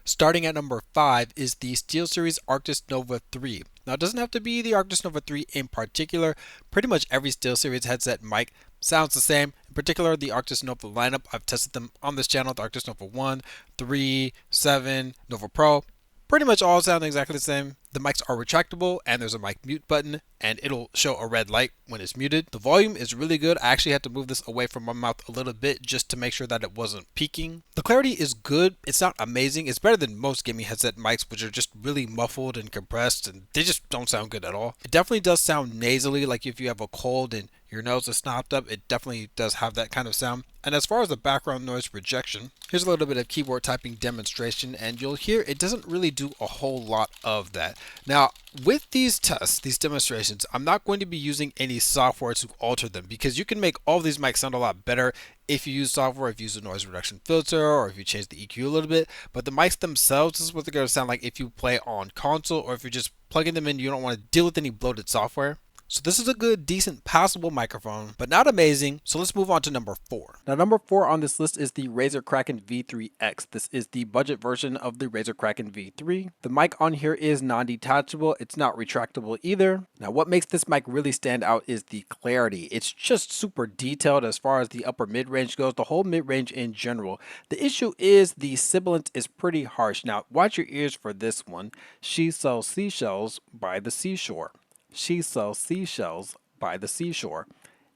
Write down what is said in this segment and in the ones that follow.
Starting at number 5 is the SteelSeries Arctis Nova 3. Now, it doesn't have to be the Arctis Nova 3 in particular. Pretty much every SteelSeries headset mic sounds the same. In particular, the Arctis Nova lineup, I've tested them on this channel, the Arctis Nova 1, 3, 7, Nova Pro. Pretty much all sound exactly the same. The mics are retractable and there's a mic mute button and it'll show a red light when it's muted. The volume is really good. I actually had to move this away from my mouth a little bit just to make sure that it wasn't peaking. The clarity is good. It's not amazing. It's better than most gaming headset mics, which are just really muffled and compressed and they just don't sound good at all. It definitely does sound nasally, like if you have a cold and your nose is stopped up, it definitely does have that kind of sound. And as far as the background noise rejection, here's a little bit of keyboard typing demonstration, and you'll hear it doesn't really do a whole lot of that. Now, with these tests, these demonstrations, I'm not going to be using any software to alter them because you can make all of these mics sound a lot better if you use software, if you use a noise reduction filter, or if you change the EQ a little bit. But the mics themselves, this is what they're going to sound like if you play on console or if you're just plugging them in, you don't want to deal with any bloated software. So this is a good, decent, passable microphone, but not amazing. So let's move on to number 4. Now, number 4 on this list is the Razer Kraken V3X. This is the budget version of the Razer Kraken V3. The mic on here is non-detachable. It's not retractable either. Now, what makes this mic really stand out is the clarity. It's just super detailed as far as the upper mid-range goes, the whole mid-range in general. The issue is the sibilant is pretty harsh. Now, watch your ears for this one. She sells seashells by the seashore. She sells seashells by the seashore.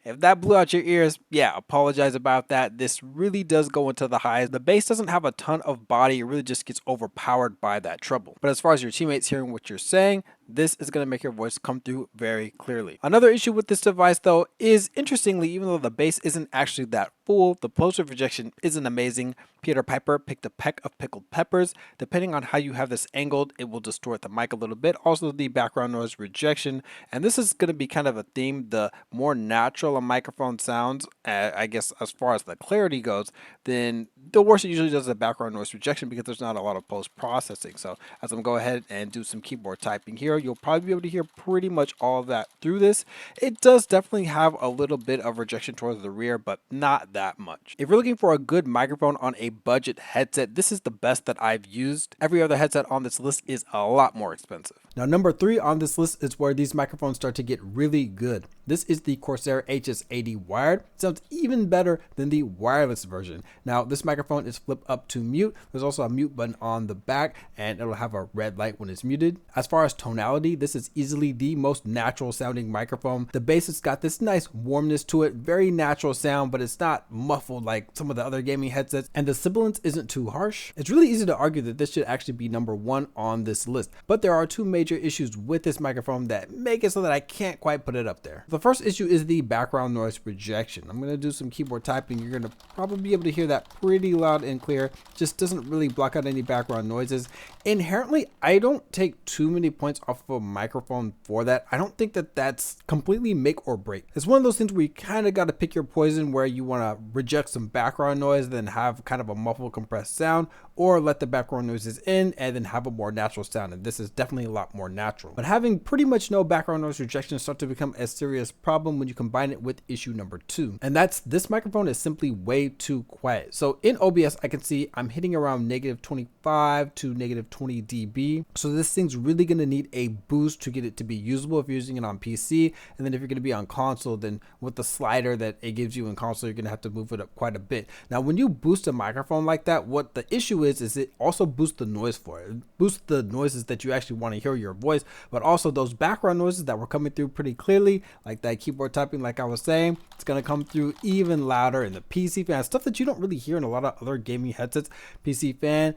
If that blew out your ears, yeah, apologize about that. This really does go into the highs. The bass doesn't have a ton of body. It really just gets overpowered by that treble. But as far as your teammates hearing what you're saying, this is going to make your voice come through very clearly. Another issue with this device though is, interestingly, even though the bass isn't actually that full, the plosive rejection isn't amazing. Peter Piper picked a peck of pickled peppers. Depending on how you have this angled, it will distort the mic a little bit. Also the background noise rejection, and this is going to be kind of a theme. The more natural a microphone sounds, I guess as far as the clarity goes, then the worse it usually does the background noise rejection because there's not a lot of post processing. So as I'm going to go ahead and do some keyboard typing here, you'll probably be able to hear pretty much all of that through this. It does definitely have a little bit of rejection towards the rear, but not that much. If you're looking for a good microphone on a budget headset, this is the best that I've used. Every other headset on this list is a lot more expensive. Now, number 3 on this list is where these microphones start to get really good. This is the Corsair HS80 wired. It sounds even better than the wireless version. Now, this microphone is flipped up to mute. There's also a mute button on the back and it'll have a red light when it's muted. As far as tonality, this is easily the most natural sounding microphone. The bass has got this nice warmness to it, very natural sound, but it's not muffled like some of the other gaming headsets, and the sibilance isn't too harsh. It's really easy to argue that this should actually be number 1 on this list, but there are 2 major issues with this microphone that make it so that I can't quite put it up there. The first issue is the background noise rejection. I'm going to do some keyboard typing. You're going to probably be able to hear that pretty loud and clear. Just doesn't really block out any background noises. Inherently, I don't take too many points off of a microphone for that. I don't think that that's completely make or break. It's one of those things where you kind of got to pick your poison, where you want to reject some background noise, then have kind of a muffled compressed sound, or let the background noises in and then have a more natural sound. And this is definitely a lot more natural. But having pretty much no background noise rejection starts to become a serious problem when you combine it with issue number 2. And that's this microphone is simply way too quiet. So in OBS, I can see I'm hitting around -25 to -20 dB. So this thing's really going to need a boost to get it to be usable if you're using it on PC. And then if you're going to be on console, then with the slider that it gives you in console, you're going to have to move it up quite a bit. Now, when you boost a microphone like that, what the issue is it also boosts the noise for it. It boosts the noises that you actually want to hear your voice, but also those background noises that were coming through pretty clearly, like that keyboard typing, like I was saying, it's going to come through even louder. In the PC fan, stuff that you don't really hear in a lot of other gaming headsets, PC fan,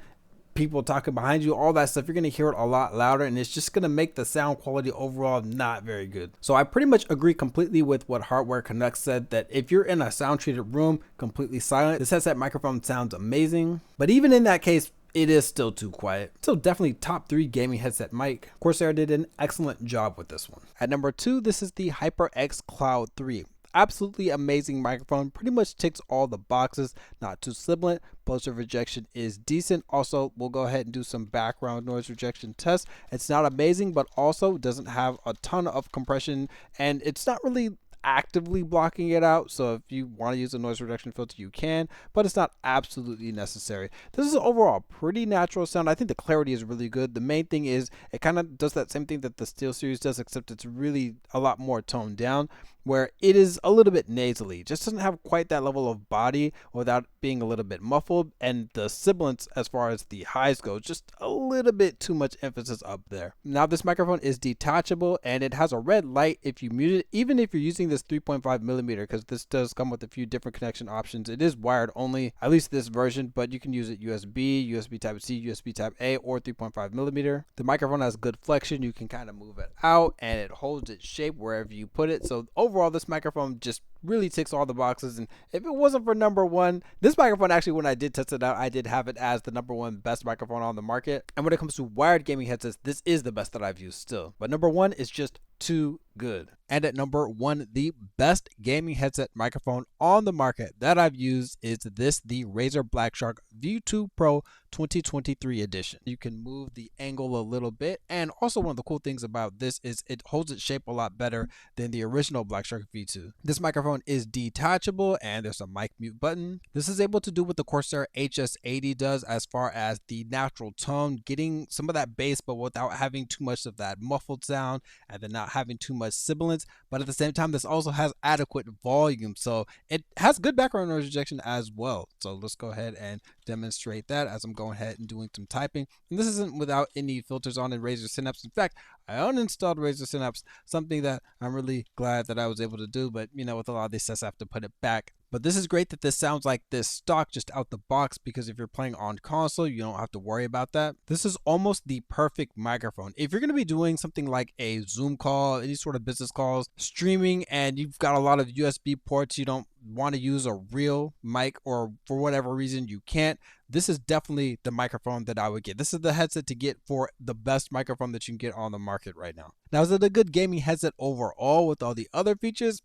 people talking behind you, all that stuff, you're going to hear it a lot louder, and it's just going to make the sound quality overall not very good. So I pretty much agree completely with what Hardware Connect said, that if you're in a sound treated room completely silent, this headset microphone sounds amazing. But even in that case, it is still too quiet. So definitely top 3 gaming headset mic. Corsair did an excellent job with this one. At number 2, this is the HyperX Cloud 3. Absolutely amazing microphone, pretty much ticks all the boxes, not too sibilant, plosive rejection is decent. Also, we'll go ahead and do some background noise rejection tests. It's not amazing, but also doesn't have a ton of compression, and it's not really actively blocking it out. So if you want to use a noise reduction filter, you can, but it's not absolutely necessary. This is overall pretty natural sound. I think the clarity is really good. The main thing is it kind of does that same thing that the SteelSeries does, except it's really a lot more toned down, where it is a little bit nasally. It just doesn't have quite that level of body without being a little bit muffled, and the sibilance as far as the highs go, just a little bit too much emphasis up there. Now this microphone is detachable and it has a red light if you mute it, even if you're using this 3.5 millimeter, because this does come with a few different connection options. It is wired only, at least this version, but you can use it USB, USB Type C, USB Type A, or 3.5 millimeter. The microphone has good flexion. You can kind of move it out and it holds its shape wherever you put it. So overall, this microphone just really ticks all the boxes. And if it wasn't for number one, this microphone actually, when I did test it out, I did have it as the number one best microphone on the market. And when it comes to wired gaming headsets, this is the best that I've used still. But number one is just too good. And at number one, the best gaming headset microphone on the market that I've used is the Razer Blackshark V2 Pro 2023 edition. You can move the angle a little bit, and also one of the cool things about this is it holds its shape a lot better than the original Blackshark V2. This microphone is detachable and there's a mic mute button. This is able to do what the Corsair HS80 does as far as the natural tone, getting some of that bass but without having too much of that muffled sound, and then not having too much sibilance. But at the same time, this also has adequate volume, so it has good background noise rejection as well. So let's go ahead and demonstrate that as I'm going ahead and doing some typing. And this isn't without any filters on in Razer Synapse. In fact, I uninstalled Razer Synapse, something that I'm really glad that I was able to do, but you know, with a lot of these sets I have to put it back. But this is great that this sounds like this stock just out the box, because if you're playing on console, you don't have to worry about that. This is almost the perfect microphone. If you're going to be doing something like a Zoom call, any sort of business calls, streaming, and you've got a lot of USB ports, you don't want to use a real mic, or for whatever reason you can't, this is definitely the microphone that I would get. This is the headset to get for the best microphone that you can get on the market right now. Now, is it a good gaming headset overall with all the other features?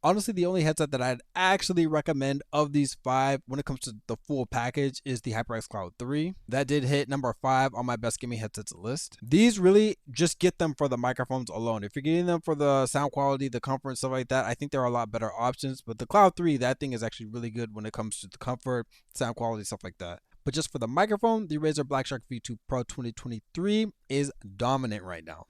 Honestly, the only headset that I'd actually recommend of these five when it comes to the full package is the HyperX Cloud 3. That did hit number 5 on my best gaming headsets list. These really just get them for the microphones alone. If you're getting them for the sound quality, the comfort, stuff like that, I think there are a lot better options. But the Cloud 3, that thing is actually really good when it comes to the comfort, sound quality, stuff like that. But just for the microphone, the Razer Blackshark V2 Pro 2023 is dominant right now.